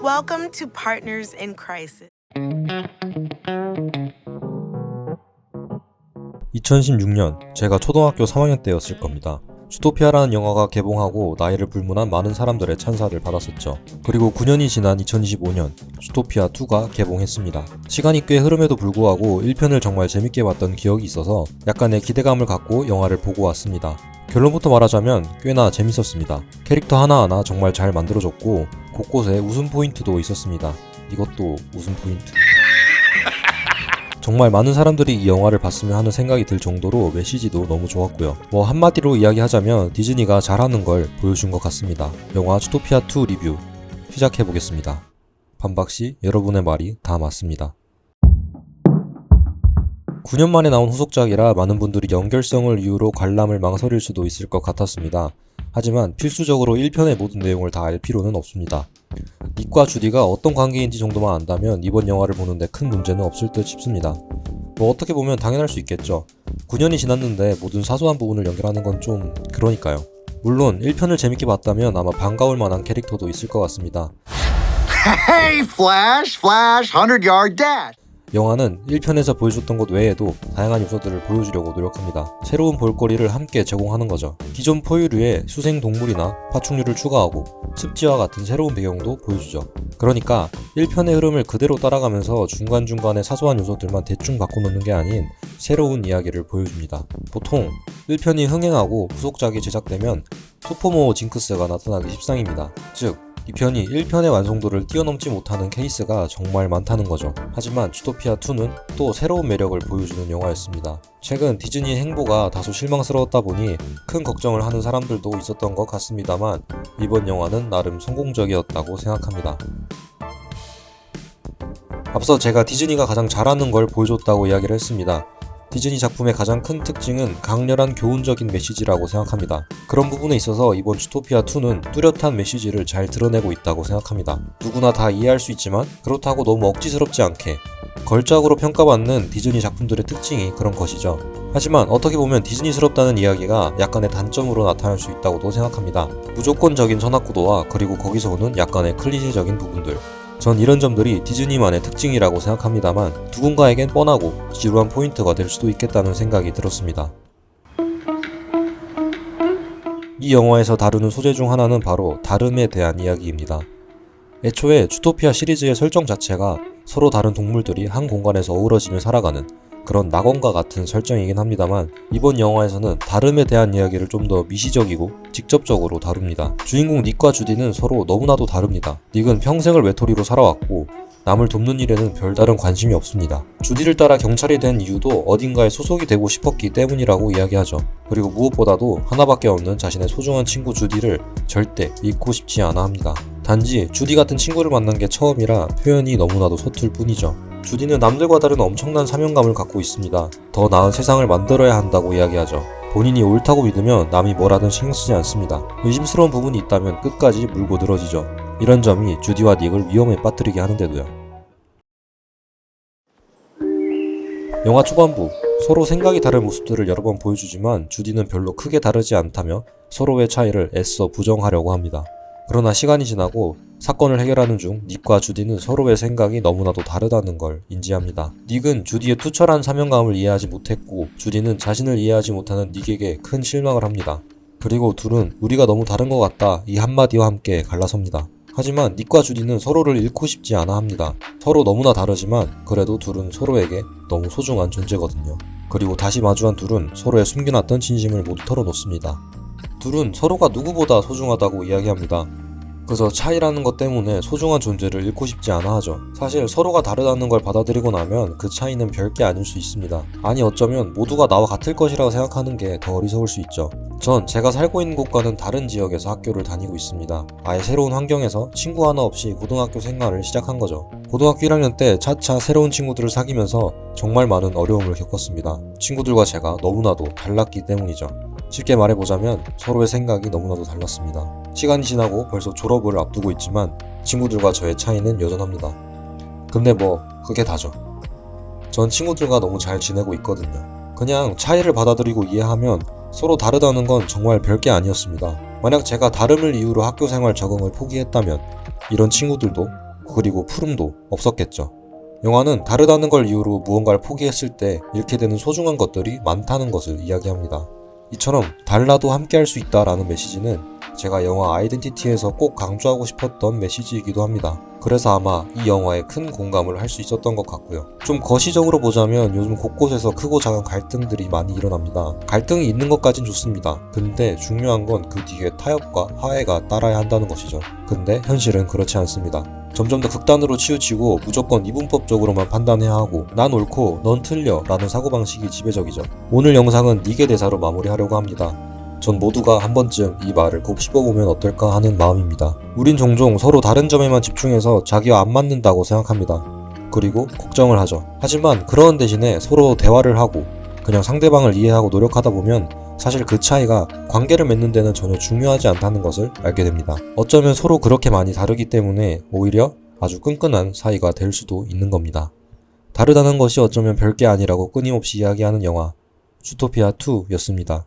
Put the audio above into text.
Welcome to Partners in Crisis. 2016년 제가 초등학교 3학년 때였을 겁니다. 주토피아라는 영화가 개봉하고 나이를 불문한 많은 사람들의 찬사를 받았었죠. 그리고 9년이 지난 2025년 주토피아2가 개봉했습니다. 시간이 꽤 흐름에도 불구하고 1편을 정말 재밌게 봤던 기억이 있어서 약간의 기대감을 갖고 영화를 보고 왔습니다. 결론부터 말하자면 꽤나 재밌었습니다. 캐릭터 하나하나 정말 잘 만들어졌고 곳곳에 웃음 포인트도 있었습니다. 이것도 웃음 포인트. 정말 많은 사람들이 이 영화를 봤으면 하는 생각이 들 정도로 메시지도 너무 좋았고요. 한마디로 이야기하자면 디즈니가 잘하는 걸 보여준 것 같습니다. 영화 주토피아2 리뷰 시작해보겠습니다. 반박시 여러분의 말이 다 맞습니다. 9년 만에 나온 후속작이라 많은 분들이 연결성을 이유로 관람을 망설일 수도 있을 것 같았습니다. 하지만 필수적으로 1편의 모든 내용을 다 알 필요는 없습니다. 닉과 주디가 어떤 관계인지 정도만 안다면 이번 영화를 보는데 큰 문제는 없을 듯 싶습니다. 어떻게 보면 당연할 수 있겠죠. 9년이 지났는데 모든 사소한 부분을 연결하는 건 좀 그러니까요. 물론 1편을 재밌게 봤다면 아마 반가울 만한 캐릭터도 있을 것 같습니다. Hey, Flash, 100-yard dash. 영화는 1편에서 보여줬던 것 외에도 다양한 요소들을 보여주려고 노력합니다. 새로운 볼거리를 함께 제공하는 거죠. 기존 포유류에 수생 동물이나 파충류를 추가하고 습지와 같은 새로운 배경도 보여주죠. 그러니까 1편의 흐름을 그대로 따라가면서 중간중간에 사소한 요소들만 대충 바꿔놓는 게 아닌 새로운 이야기를 보여줍니다. 보통 1편이 흥행하고 후속작이 제작되면 소포모 징크스가 나타나기 십상입니다. 즉 2편이 1편의 완성도를 뛰어넘지 못하는 케이스가 정말 많다는 거죠. 하지만 주토피아2는 또 새로운 매력을 보여주는 영화였습니다. 최근 디즈니의 행보가 다소 실망스러웠다 보니 큰 걱정을 하는 사람들도 있었던 것 같습니다만 이번 영화는 나름 성공적이었다고 생각합니다. 앞서 제가 디즈니가 가장 잘하는 걸 보여줬다고 이야기를 했습니다. 디즈니 작품의 가장 큰 특징은 강렬한 교훈적인 메시지라고 생각합니다. 그런 부분에 있어서 이번 주토피아2는 뚜렷한 메시지를 잘 드러내고 있다고 생각합니다. 누구나 다 이해할 수 있지만 그렇다고 너무 억지스럽지 않게 걸작으로 평가받는 디즈니 작품들의 특징이 그런 것이죠. 하지만 어떻게 보면 디즈니스럽다는 이야기가 약간의 단점으로 나타날 수 있다고도 생각합니다. 무조건적인 선악구도와 그리고 거기서 오는 약간의 클리셰적인 부분들. 전 이런 점들이 디즈니만의 특징이라고 생각합니다만 누군가에겐 뻔하고 지루한 포인트가 될 수도 있겠다는 생각이 들었습니다. 이 영화에서 다루는 소재 중 하나는 바로 다름에 대한 이야기입니다. 애초에 주토피아 시리즈의 설정 자체가 서로 다른 동물들이 한 공간에서 어우러지며 살아가는 그런 낙원과 같은 설정이긴 합니다만 이번 영화에서는 다름에 대한 이야기를 좀 더 미시적이고 직접적으로 다룹니다. 주인공 닉과 주디는 서로 너무나도 다릅니다. 닉은 평생을 외톨이로 살아왔고 남을 돕는 일에는 별다른 관심이 없습니다. 주디를 따라 경찰이 된 이유도 어딘가에 소속이 되고 싶었기 때문이라고 이야기하죠. 그리고 무엇보다도 하나밖에 없는 자신의 소중한 친구 주디를 절대 잊고 싶지 않아 합니다. 단지 주디 같은 친구를 만난 게 처음이라 표현이 너무나도 서툴 뿐이죠. 주디는 남들과 다른 엄청난 사명감을 갖고 있습니다. 더 나은 세상을 만들어야 한다고 이야기하죠. 본인이 옳다고 믿으면 남이 뭐라든 신경 쓰지 않습니다. 의심스러운 부분이 있다면 끝까지 물고 늘어지죠. 이런 점이 주디와 닉을 위험에 빠뜨리게 하는데도요. 영화 초반부 서로 생각이 다른 모습들을 여러 번 보여주지만 주디는 별로 크게 다르지 않다며 서로의 차이를 애써 부정하려고 합니다. 그러나 시간이 지나고 사건을 해결하는 중 닉과 주디는 서로의 생각이 너무나도 다르다는 걸 인지합니다. 닉은 주디의 투철한 사명감을 이해하지 못했고 주디는 자신을 이해하지 못하는 닉에게 큰 실망을 합니다. 그리고 둘은 우리가 너무 다른 것 같다 이 한마디와 함께 갈라섭니다. 하지만 닉과 주디는 서로를 잃고 싶지 않아 합니다. 서로 너무나 다르지만 그래도 둘은 서로에게 너무 소중한 존재거든요. 그리고 다시 마주한 둘은 서로의 숨겨놨던 진심을 모두 털어놓습니다. 둘은 서로가 누구보다 소중하다고 이야기합니다. 그래서 차이라는 것 때문에 소중한 존재를 잃고 싶지 않아 하죠. 사실 서로가 다르다는 걸 받아들이고 나면 그 차이는 별게 아닐 수 있습니다. 아니 어쩌면 모두가 나와 같을 것이라고 생각하는 게 더 어리석을 수 있죠. 전 제가 살고 있는 곳과는 다른 지역에서 학교를 다니고 있습니다. 아예 새로운 환경에서 친구 하나 없이 고등학교 생활을 시작한 거죠. 고등학교 1학년 때 차차 새로운 친구들을 사귀면서 정말 많은 어려움을 겪었습니다. 친구들과 제가 너무나도 달랐기 때문이죠. 쉽게 말해보자면 서로의 생각이 너무나도 달랐습니다. 시간이 지나고 벌써 졸업을 앞두고 있지만 친구들과 저의 차이는 여전합니다. 근데 그게 다죠. 전 친구들과 너무 잘 지내고 있거든요. 그냥 차이를 받아들이고 이해하면 서로 다르다는 건 정말 별게 아니었습니다. 만약 제가 다름을 이유로 학교생활 적응을 포기했다면 이런 친구들도 그리고 푸름도 없었겠죠. 영화는 다르다는 걸 이유로 무언가를 포기했을 때 잃게 되는 소중한 것들이 많다는 것을 이야기합니다. 이처럼 달라도 함께할 수 있다라는 메시지는 제가 영화 아이덴티티에서 꼭 강조하고 싶었던 메시지이기도 합니다. 그래서 아마 이 영화에 큰 공감을 할 수 있었던 것 같고요. 좀 거시적으로 보자면 요즘 곳곳에서 크고 작은 갈등들이 많이 일어납니다. 갈등이 있는 것까진 좋습니다. 근데 중요한 건 그 뒤에 타협과 화해가 따라야 한다는 것이죠. 근데 현실은 그렇지 않습니다. 점점 더 극단으로 치우치고 무조건 이분법적으로만 판단해야 하고 난 옳고 넌 틀려 라는 사고방식이 지배적이죠. 오늘 영상은 니게 대사로 마무리하려고 합니다. 전 모두가 한 번쯤 이 말을 꼭 씹어보면 어떨까 하는 마음입니다. 우린 종종 서로 다른 점에만 집중해서 자기와 안 맞는다고 생각합니다. 그리고 걱정을 하죠. 하지만 그런 대신에 서로 대화를 하고 그냥 상대방을 이해하고 노력하다 보면 사실 그 차이가 관계를 맺는 데는 전혀 중요하지 않다는 것을 알게 됩니다. 어쩌면 서로 그렇게 많이 다르기 때문에 오히려 아주 끈끈한 사이가 될 수도 있는 겁니다. 다르다는 것이 어쩌면 별게 아니라고 끊임없이 이야기하는 영화 주토피아 2였습니다.